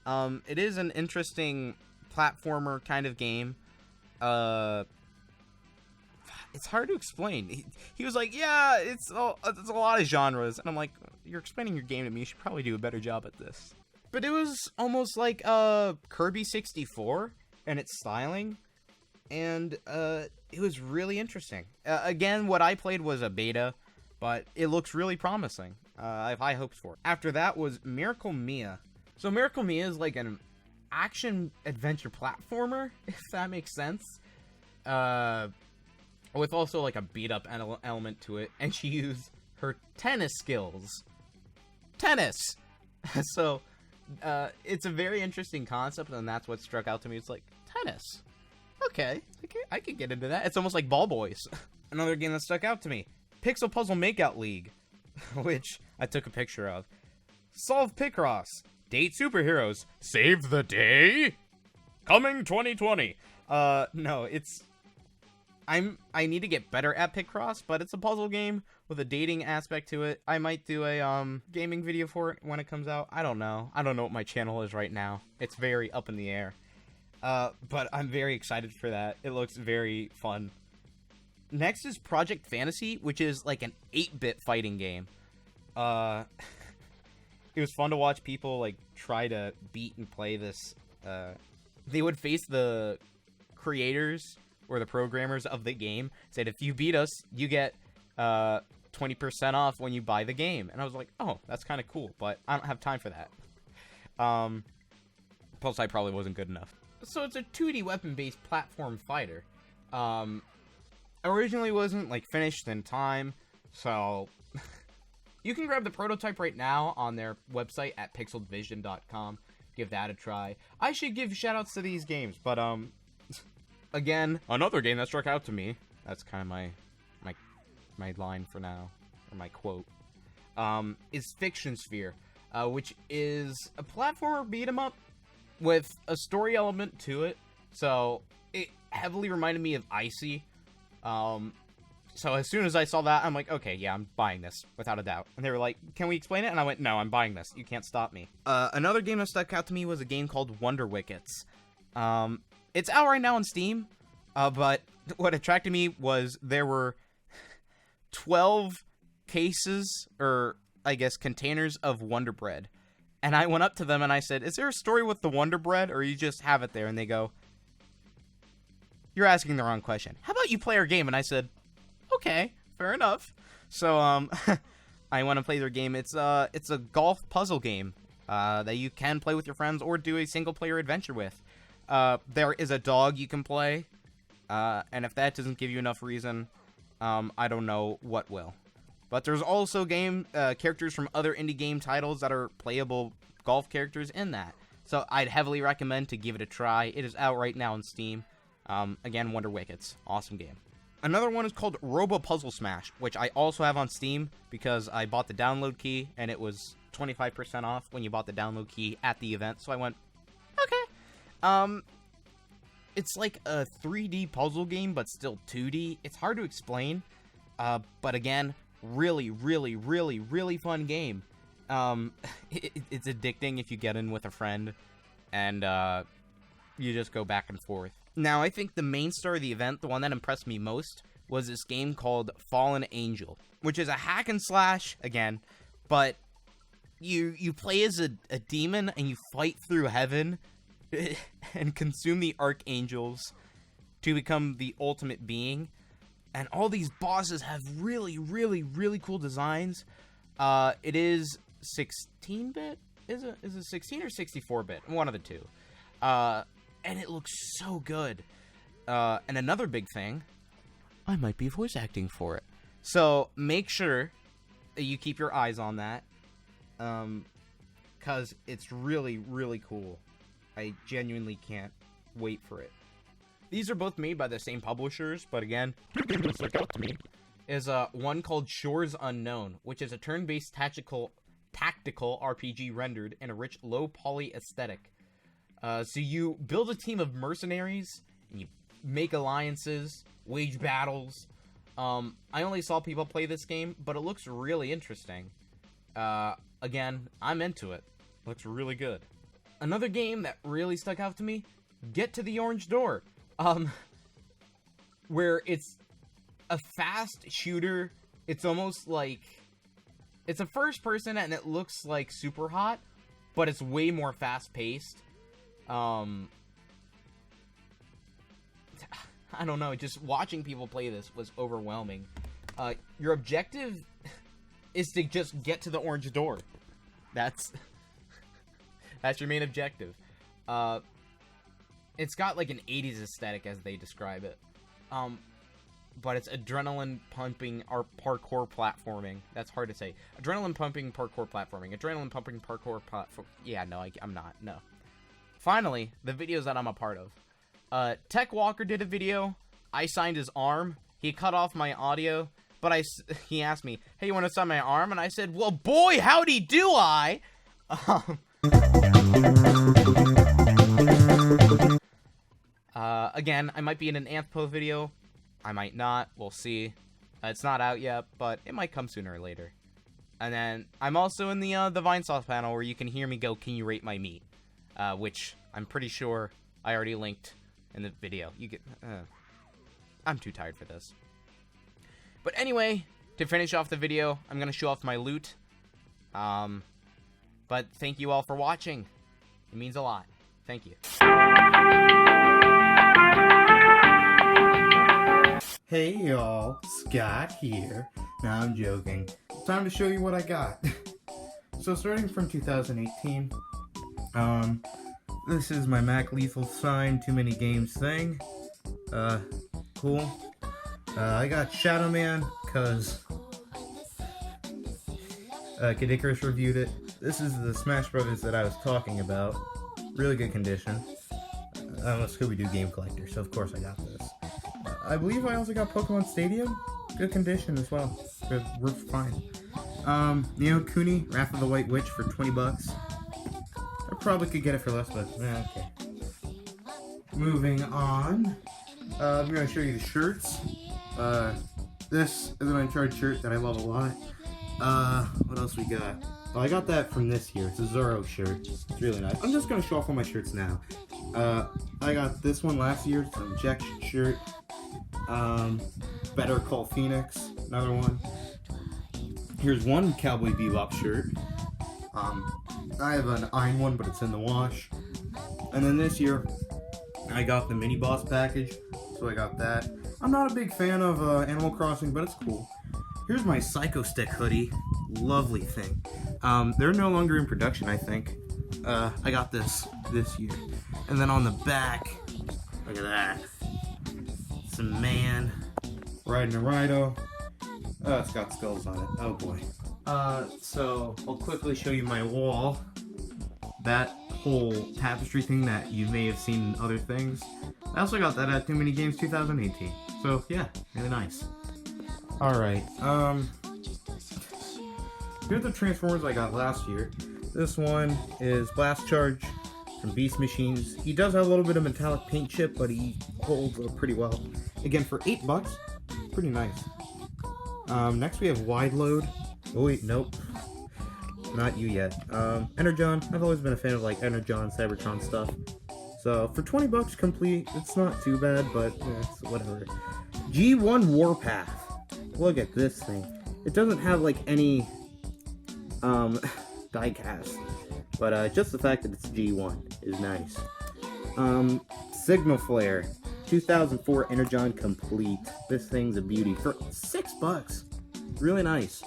it is an interesting platformer kind of game. It's hard to explain. He was like, yeah, it's a lot of genres. And I'm like, you're explaining your game to me. You should probably do a better job at this. But it was almost like Kirby 64 and its styling. And it was really interesting. Again, what I played was a beta, but it looks really promising. I have high hopes for it. After that was Miracle Mia. So Miracle Mia is like an action-adventure platformer, if that makes sense. With also like a beat-up element to it. And she used her tennis skills. Tennis! So It's a very interesting concept, and that's what struck out to me. It's like, tennis. Okay, I could get into that. It's almost like Ball Boys. Another game that stuck out to me, Pixel Puzzle Makeout League, which I took a picture of. Solve Picross, Date Superheroes, Save the Day, coming 2020. No, it's... I need to get better at Picross, but it's a puzzle game with a dating aspect to it. I might do a gaming video for it when it comes out. I don't know. I don't know what my channel is right now. It's very up in the air. But I'm very excited for that. It looks very fun. Next is Project Fantasy, which is like an 8-bit fighting game. It was fun to watch people like try to beat and play this. They would face the creators or the programmers of the game, said if you beat us, you get 20% off when you buy the game. And I was like, oh, that's kind of cool, but I don't have time for that. Plus, I probably wasn't good enough. So it's a 2D weapon-based platform fighter. Originally wasn't like finished in time, so you can grab the prototype right now on their website at pixelvision.com. Give that a try. I should give shoutouts to these games, but again, another game that struck out to me. That's kind of my line for now, or my quote. Is Fiction Sphere, which is a platformer beat 'em up with a story element to it. So it heavily reminded me of Icy. So as soon as I saw that, I'm like, okay, yeah, I'm buying this without a doubt. And they were like, can we explain it? And I went, no, I'm buying this. You can't stop me. Another game that stuck out to me was a game called Wonder Wickets. It's out right now on Steam, but what attracted me was there were 12 cases, or I guess containers of Wonder Bread. And I went up to them and I said, is there a story with the Wonder Bread, or you just have it there? And they go, you're asking the wrong question. How about you play our game? And I said, okay, fair enough. So, I want to play their game. It's a golf puzzle game, that you can play with your friends or do a single-player adventure with. There is a dog you can play, and if that doesn't give you enough reason, I don't know what will. But there's also characters from other indie game titles that are playable golf characters in that. So I'd heavily recommend to give it a try. It is out right now on Steam. Again, Wonder Wickets. Awesome game. Another one is called Robo Puzzle Smash, which I also have on Steam because I bought the download key, and it was 25% off when you bought the download key at the event. So I went, okay. It's like a 3D puzzle game, but still 2D. It's hard to explain, but again, really, really, really, really fun game. It's addicting if you get in with a friend, and you just go back and forth. Now, I think the main star of the event, the one that impressed me most, was this game called Fallen Angel, which is a hack and slash, again, but you play as a demon, and you fight through heaven and consume the archangels to become the ultimate being. And all these bosses have really, really, really cool designs. It is 16-bit? Is it 16 or 64-bit? One of the two. And it looks so good. And another big thing, I might be voice acting for it. So make sure that you keep your eyes on that, because it's really, really cool. I genuinely can't wait for it. These are both made by the same publishers, but again, stuck out to me is one called Shores Unknown, which is a turn-based tactical RPG rendered in a rich, low-poly aesthetic. So you build a team of mercenaries, and you make alliances, wage battles. I only saw people play this game, but it looks really interesting. Again, I'm into it. Looks really good. Another game that really stuck out to me, Get to the Orange Door. Where it's a fast shooter. It's almost like... It's a first person, and it looks like Super Hot, but it's way more fast-paced. I don't know, just watching people play this was overwhelming. Your objective is to just get to the orange door. That's your main objective. It's got like an 80s aesthetic as they describe it. but it's adrenaline pumping or parkour platforming. That's hard to say. Adrenaline pumping parkour platforming. Adrenaline pumping parkour platform. Yeah, no, I'm not. No. Finally, the videos that I'm a part of. Tech Walker did a video. I signed his arm. He cut off my audio, but he asked me, "Hey, you want to sign my arm?" And I said, "Well, boy, howdy do I." Again, I might be in an Anthpo video. I might not. We'll see. It's not out yet, but it might come sooner or later. And then I'm also in the Vinesauce panel where you can hear me go, "Can you rate my meat?" Which I'm pretty sure I already linked in the video. You get. I'm too tired for this. But anyway, to finish off the video, I'm gonna show off my loot. But thank you all for watching. It means a lot. Thank you. Hey y'all, Scott here. Nah, I'm joking. Time to show you what I got. So starting from 2018, this is my Mac Lethal signed TooManyGames thing. Cool. I got Shadow Man, cause Kid Icarus reviewed it. This is the Smash Brothers that I was talking about. Really good condition. I'm a Scooby-Doo game collector, so of course I got this. I believe I also got Pokemon Stadium. Good condition as well. Good, we're fine. Neo Kuni, Wrath of the White Witch for 20 bucks. I probably could get it for less, but okay. Moving on. I'm going to show you the shirts. This is an Uncharted shirt that I love a lot. What else we got? Oh, I got that from this year. It's a Zoro shirt. It's really nice. I'm just going to show off all my shirts now. I got this one last year. It's an Injection shirt. Better Call Phoenix. Another one. Here's one Cowboy Bebop shirt. I have an iron one, but it's in the wash. And then this year, I got the mini boss package, so I got that. I'm not a big fan of Animal Crossing, but it's cool. Here's my Psycho Stick hoodie. Lovely thing. They're no longer in production, I think. I got this year. And then on the back, look at that. Some man riding a Rido. Oh, it's got skulls on it. Oh boy. So I'll quickly show you my wall. That whole tapestry thing that you may have seen in other things. I also got that at TooManyGames 2018. So yeah, really nice. Alright, here's the Transformers I got last year. This one is Blast Charge from Beast Machines. He does have a little bit of metallic paint chip, but he holds up pretty well. Again, for 8 bucks, pretty nice. Next we have Wide Load. Oh wait, nope. Not you yet. Energon. I've always been a fan of like Energon, Cybertron stuff. So for 20 bucks complete, it's not too bad, but it's whatever. G1 Warpath. Look at this thing. It doesn't have like any die cast, but just the fact that it's G1 is nice. Signal Flare. 2004 Energon complete. This thing's a beauty for 6 bucks. Really nice.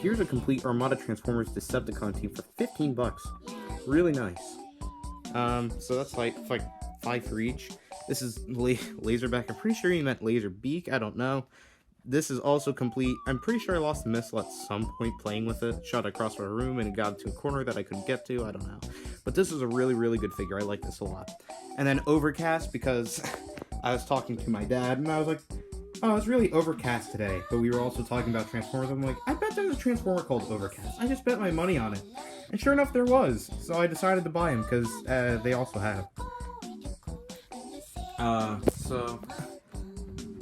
Here's a complete Armada Transformers Decepticon team for 15 bucks. Really nice. So that's like 5 for each. This is Laserback. I'm pretty sure he meant Laserbeak. I don't know. This is also complete. I'm pretty sure I lost the missile at some point playing with it. Shot across our room and it got to a corner that I couldn't get to. I don't know. But this is a really, really good figure. I like this a lot. And then Overcast, because I was talking to my dad and I was like, oh, it's really overcast today. But we were also talking about Transformers. I'm like, I bet there's a Transformer called Overcast. I just bet my money on it. And sure enough, there was. So I decided to buy him because they also have. So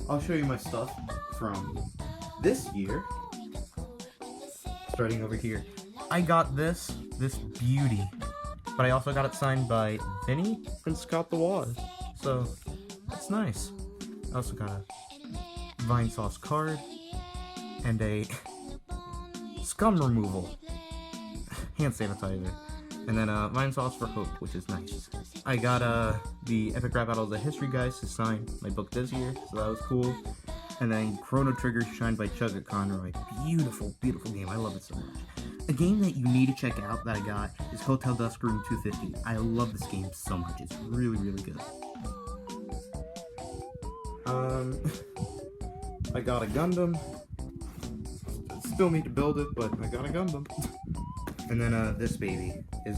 I'll show you my stuff from this year. Starting over here. I got this beauty. But I also got it signed by Vinny and Scott the Bois. So that's nice. I also got a Vinesauce card and a scum removal hand sanitizer, and then Vinesauce for Hope, which is nice. I got the Epic Rap Battles of History guys to sign my book this year, so that was cool. And then Chrono Trigger shined by Chugga Conroy. Beautiful, beautiful game. I love it so much. A game that you need to check out that I got is Hotel Dusk Room 250. I love this game so much. It's really, really good. I got a Gundam. Still need to build it, but I got a Gundam. And then this baby is...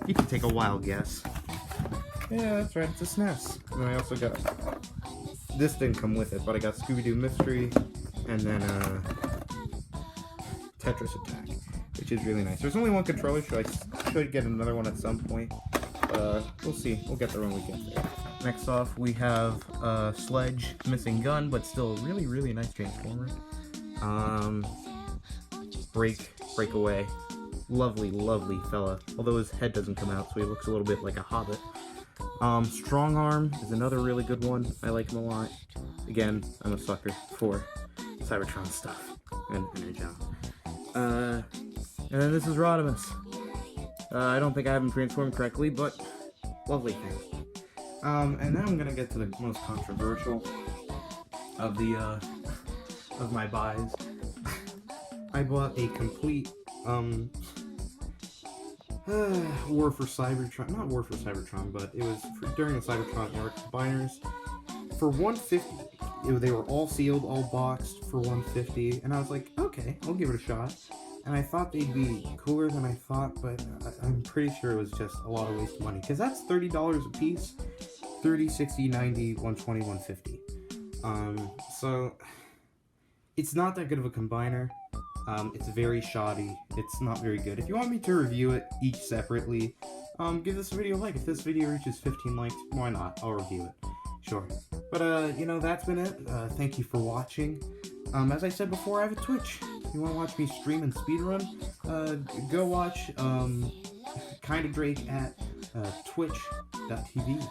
You can take a wild guess. Yeah, that's right, it's a SNES. And then I also got... This didn't come with it, but I got Scooby-Doo Mystery, and then Tetris Attack, which is really nice. There's only one controller, so I should get another one at some point. We'll see. We'll get there when we get there. Next off, we have Sledge, missing gun, but still a really, really nice Transformer. Breakaway. Lovely, lovely fella. Although his head doesn't come out, so he looks a little bit like a hobbit. Strong Arm is another really good one. I like him a lot. Again, I'm a sucker for Cybertron stuff and Energon. And then this is Rodimus. I don't think I have him transformed correctly, but lovely thing. And then I'm gonna get to the most controversial of the of my buys. I bought a complete War for Cybertron, not War for Cybertron, but it was during the Cybertron era combiners for $150. They were all sealed, all boxed for $150, and I was like, okay, I'll give it a shot. And I thought they'd be cooler than I thought, but I'm pretty sure it was just a lot of waste of money, because that's $30 a piece. 30, 60, 90, 120, 150. So it's not that good of a combiner. It's very shoddy. It's not very good. If you want me to review it each separately, give this video a like. If this video reaches 15 likes, why not? I'll review it. Sure. But, you know, that's been it. Thank you for watching. As I said before, I have a Twitch. If you want to watch me stream and speedrun, go watch, Kinda Drake at, twitch.tv.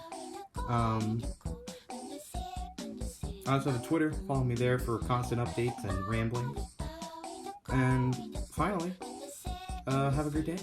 I also have a Twitter. Follow me there for constant updates and ramblings. And finally, have a great day.